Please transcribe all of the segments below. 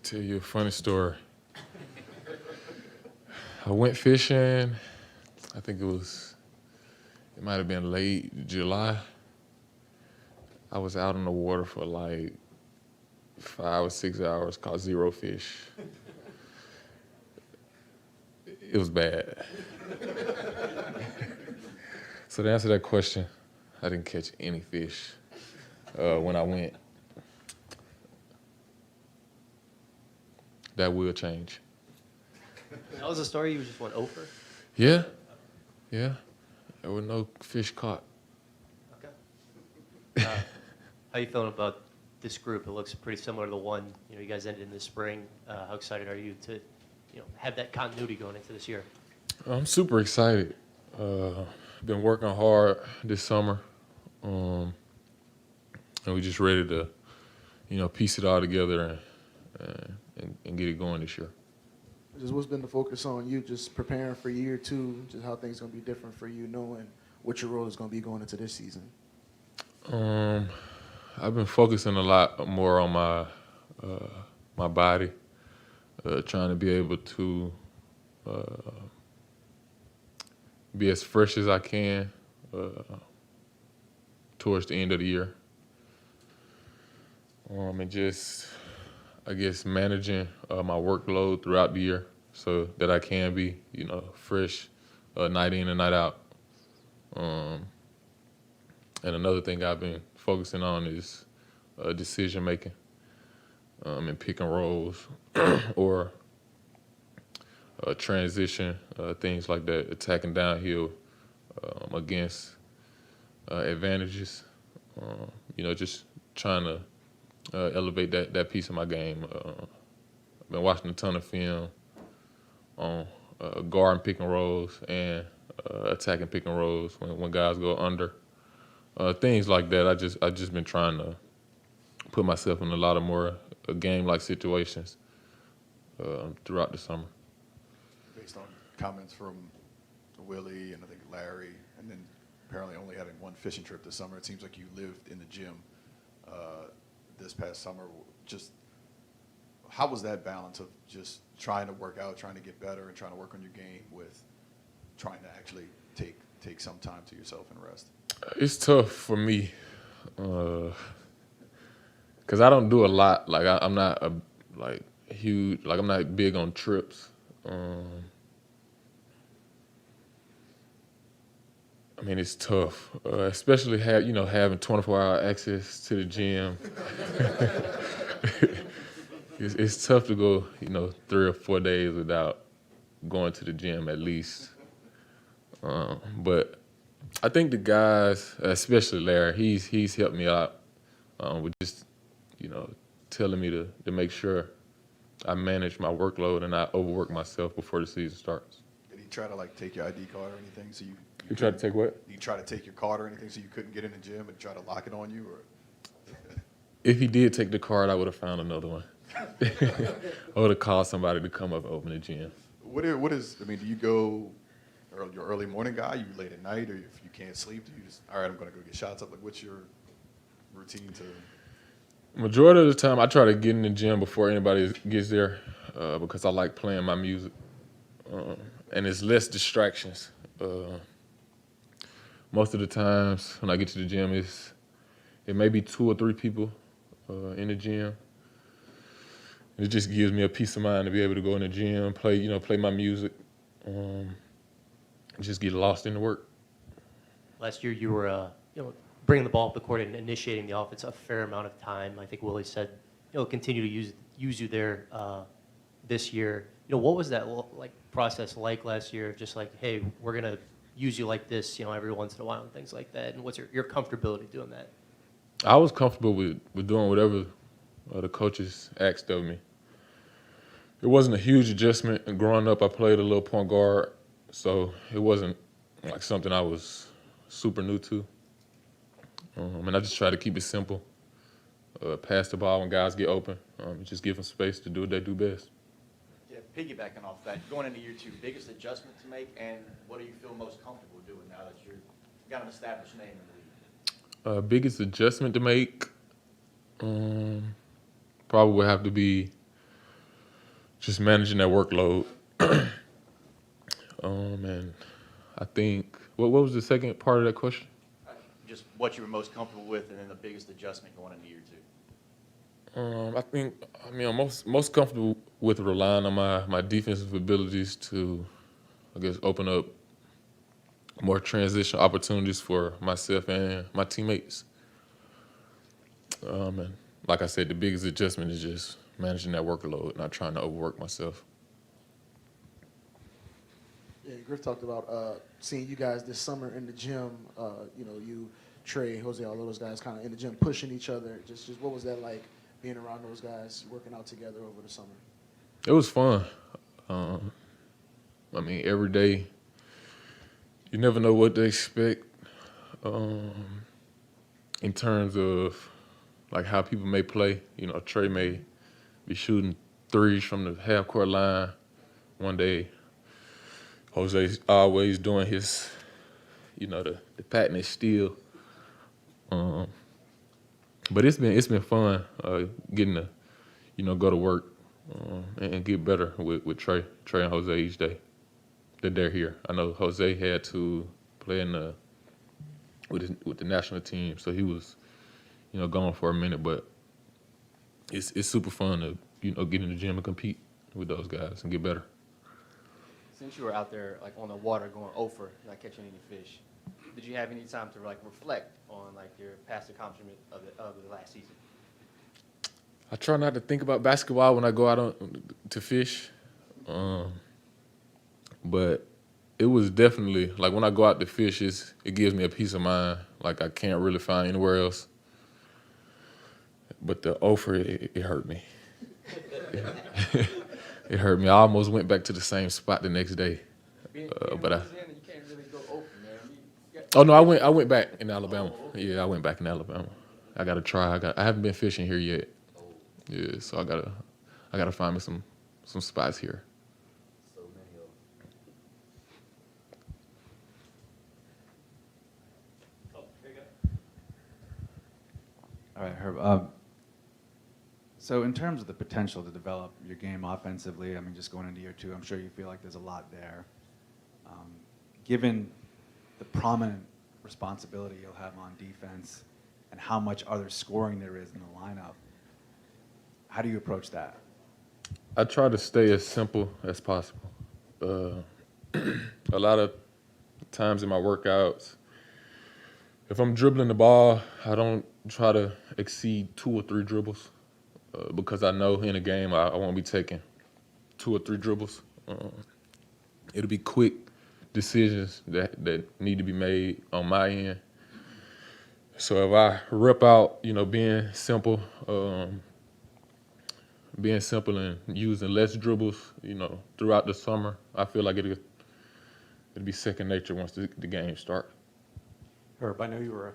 Tell you a funny story. I went fishing, I think it might have been late July. I was out in the water for like 5 or 6 hours, caught 0 fish. It was bad. So to answer that question, I didn't catch any fish when I went. That will change. That was the story? You just went over? Yeah. There were no fish caught. Okay. How you feeling about this group? It looks pretty similar to the one you guys ended in the spring. How excited are you to have that continuity going into this year? I'm super excited. Been working hard this summer, and we're just ready to, piece it all together and get it going this year. Just what's been the focus on you, just preparing for year two, just how things going to be different for you, knowing what your role is going to be going into this season? I've been focusing a lot more on my body, trying to be able to be as fresh as I can towards the end of the year. And just, I guess, managing my workload throughout the year so that I can be, fresh night in and night out. And another thing I've been focusing on is decision making and pick and rolls or transition, things like that, attacking downhill against advantages. Just trying to elevate that piece of my game. I've been watching a ton of film on guarding pick and rolls and attacking pick and rolls when guys go under. Things like that. I just been trying to put myself in a lot of more game-like situations throughout the summer. Based on comments from Willie and I think Larry, and then apparently only having one fishing trip this summer, it seems like you lived in the gym this past summer. Just how was that balance of just trying to work out, trying to get better, and trying to work on your game with trying to actually take some time to yourself and rest? It's tough for me because I don't do a lot. Like I'm not huge. Like I'm not big on trips. It's tough, especially having 24-hour access to the gym. It's tough to go 3 or 4 days without going to the gym at least. But I think the guys, especially Larry, he's helped me out with just telling me to make sure I manage my workload and not overwork myself before the season starts. Did he try to take your ID card or anything so you You tried to take what? Did he try to take your card or anything so you couldn't get in the gym and try to lock it on you? Or If he did take the card, I would have found another one. I would have called somebody to come up and open the gym. what is? Do you go? You're early morning guy? You late at night, or if you can't sleep, do you just all right? I'm gonna go get shots up. What's your routine to? Majority of the time, I try to get in the gym before anybody gets there because I like playing my music, and it's less distractions. Most of the times when I get to the gym, it may be 2 or 3 people in the gym. It just gives me a peace of mind to be able to go in the gym, play my music, just get lost in the work. Last year you were bringing the ball up the court and initiating the offense a fair amount of time. I think Willie said continue to use you there this year. What was that process like last year? Just hey, we're gonna use you like this, every once in a while and things like that. And what's your comfortability doing that? I was comfortable with doing whatever the coaches asked of me. It wasn't a huge adjustment. And growing up, I played a little point guard, so it wasn't something I was super new to. And I just try to keep it simple. Pass the ball when guys get open. Just give them space to do what they do best. Yeah, piggybacking off that, going into year two, biggest adjustment to make, and what do you feel most comfortable doing now that you've got an established name in the league? Biggest adjustment to make probably would have to be just managing that workload. And I think what was the second part of that question? Just what you were most comfortable with, and then the biggest adjustment going into year 2. I'm most comfortable with relying on my defensive abilities to, I guess, open up more transition opportunities for myself and my teammates. And like I said, the biggest adjustment is just managing that workload, not trying to overwork myself. Yeah, Griff talked about seeing you guys this summer in the gym. You, Trey, Jose, all those guys kind of in the gym pushing each other. Just what was that like being around those guys working out together over the summer? It was fun. Every day, you never know what to expect in terms of like how people may play. Trey may be shooting threes from the half-court line one day. Jose's always doing his, the patented steal. But it's been fun getting to, go to work and get better with Trey and Jose each day that they're here. I know Jose had to play with the national team, so he was, gone for a minute. But it's super fun to, get in the gym and compete with those guys and get better. Since you were out there like on the water going over, not catching any fish, did you have any time to like reflect on like your past accomplishment of the last season? I try not to think about basketball when I go out to fish, but it was definitely like when I go out to fish, it gives me a peace of mind like I can't really find anywhere else. But the offer, it hurt me. It hurt me. I almost went back to the same spot the next day. But you can't really go over, man. Oh no, I went back in Alabama. Yeah, I went back in Alabama. I gotta try. I haven't been fishing here yet. Yeah, so I gotta find me some spots here. So many of them. All right, Herb. So in terms of the potential to develop your game offensively, just going into year 2, I'm sure you feel like there's a lot there. Given the prominent responsibility you'll have on defense and how much other scoring there is in the lineup, how do you approach that? I try to stay as simple as possible. A lot of times in my workouts, if I'm dribbling the ball, I don't try to exceed 2 or 3 dribbles because I know in a game I won't be taking 2 or 3 dribbles. It'll be quick decisions that need to be made on my end. So if I rep out, being simple and using less dribbles, throughout the summer, I feel like it'll be second nature once the game starts. Herb, I know you were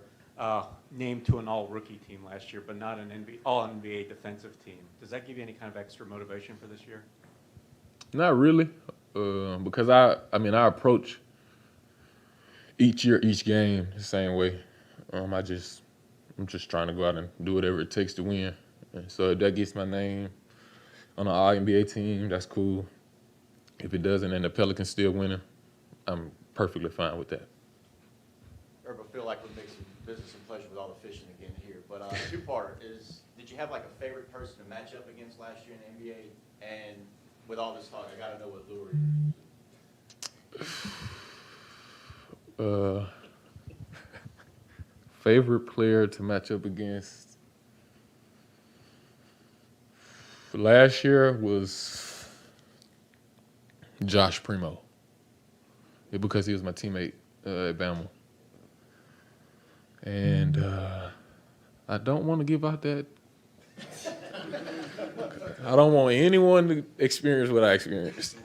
named to an all-rookie team last year, but not an all-NBA defensive team. Does that give you any kind of extra motivation for this year? Not really, because I approach each game the same way. I'm just trying to go out and do whatever it takes to win. And so if that gets my name on an all-NBA team, that's cool. If it doesn't and the Pelicans still winning, I'm perfectly fine with that. Herb, I feel like we're mixing business and pleasure with all the fishing again here. But two-part is, did you have like a favorite person to match up against last year in the NBA? And with all this talk, I got to know what lure you're using. Favorite player to match up against last year was Josh Primo. Yeah, because he was my teammate at Bama. And I don't want to give out that. I don't want anyone to experience what I experienced.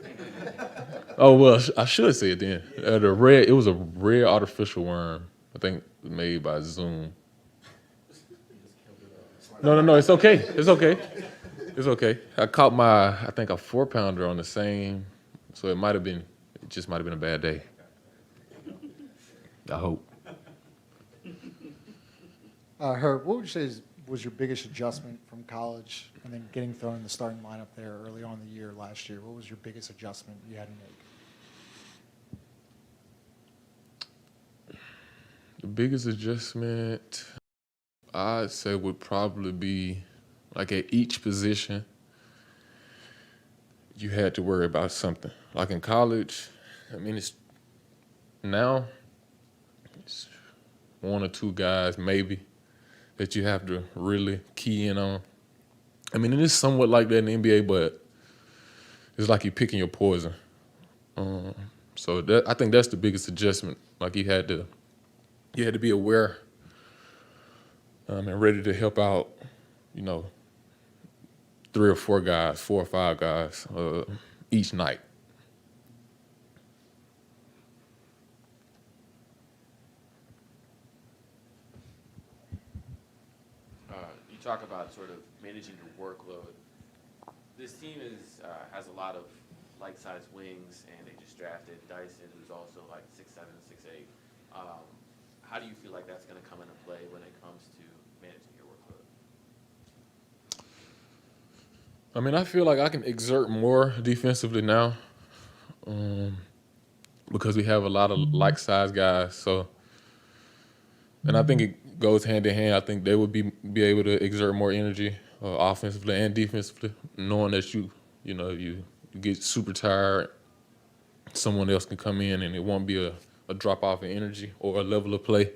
Oh, well, I should say it then. It was a red artificial worm, I think made by Zoom. No, it's okay. It's okay. I caught I think a 4-pounder on the same, so it just might have been a bad day. I hope. Herb, what would you say is was your biggest adjustment from college and then getting thrown in the starting lineup there early on in the year last year? What was your biggest adjustment you had to make? The biggest adjustment, I'd say, would probably be like at each position, you had to worry about something. Like in college, I mean, it's one or two guys maybe that you have to really key in on. I mean, it is somewhat like that in the NBA, but it's like you're picking your poison. So I think that's the biggest adjustment. Like you had to be aware and ready to help out, 3 or 4 guys, 4 or 5 guys each night. You talk about sort of managing your workload. This team has a lot of like-sized wings, and they just drafted Dyson, who's also like 6'7", 6'8". How do you feel like that's going to come into play when it comes to managing your workload? I mean, I feel like I can exert more defensively now because we have a lot of like-sized guys. So, and I think it goes hand in hand. I think they would be able to exert more energy offensively and defensively, knowing that you get super tired. Someone else can come in and it won't be a drop off in energy or a level of play.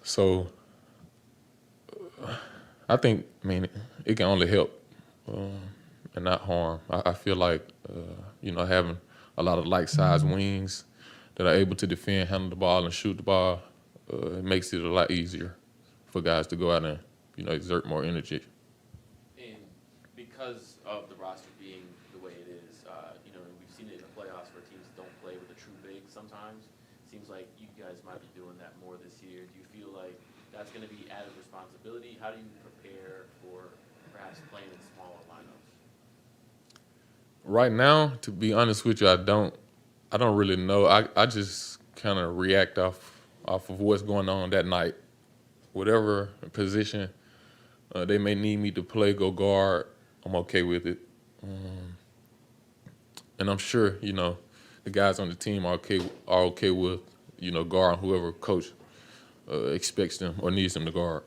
So I mean, it can only help and not harm. I feel like, having a lot of like-sized wings that are able to defend, handle the ball, and shoot the ball, it makes it a lot easier for guys to go out and, exert more energy. And because of the roster being the way it is, we've seen it in the playoffs where teams don't play with a true big sometimes. Seems like you guys might be doing that more this year. Do you feel like that's going to be added responsibility? How do you prepare for perhaps playing in smaller lineups? Right now, to be honest with you, I don't really know. I just kind of react off of what's going on that night. Whatever position they may need me to play, go guard, I'm okay with it. And I'm sure, the guys on the team are okay with, guarding whoever coach expects them or needs them to guard.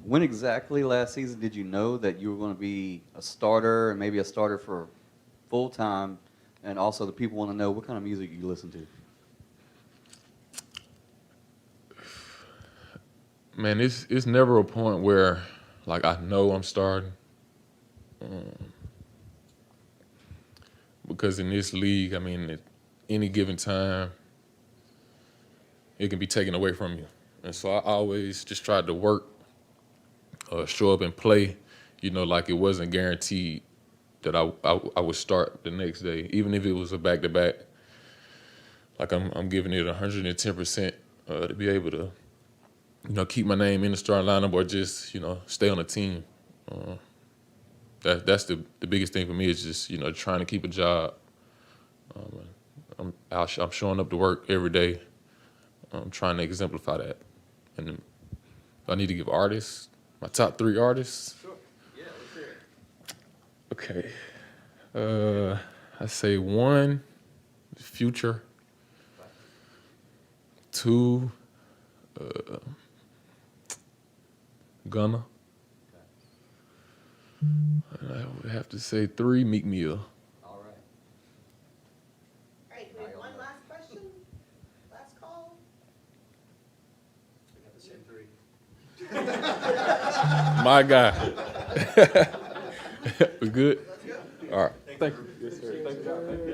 When exactly last season did you know that you were going to be a starter and maybe a starter for full time? And also the people want to know what kind of music you listen to. Man, it's never a point where, like, I know I'm starting. Because in this league, I mean, at any given time, it can be taken away from you. And so I always just tried to work, show up and play, like it wasn't guaranteed that I would start the next day, even if it was a back-to-back. Like I'm giving it 110% to be able to, keep my name in the starting lineup or just, stay on the team. That's the biggest thing for me is just, trying to keep a job. I'm showing up to work every day. I'm trying to exemplify that. And I need to give artists, my top 3 artists. Sure. Yeah, let's hear it. Okay. I say 1, Future. 2, Gunna. And I would have to say 3, Meek Mill. All right. All right, we have one last question. Last call. We got the same 3. My guy. We good? All right. Thank you. Yes, sir. Thank you.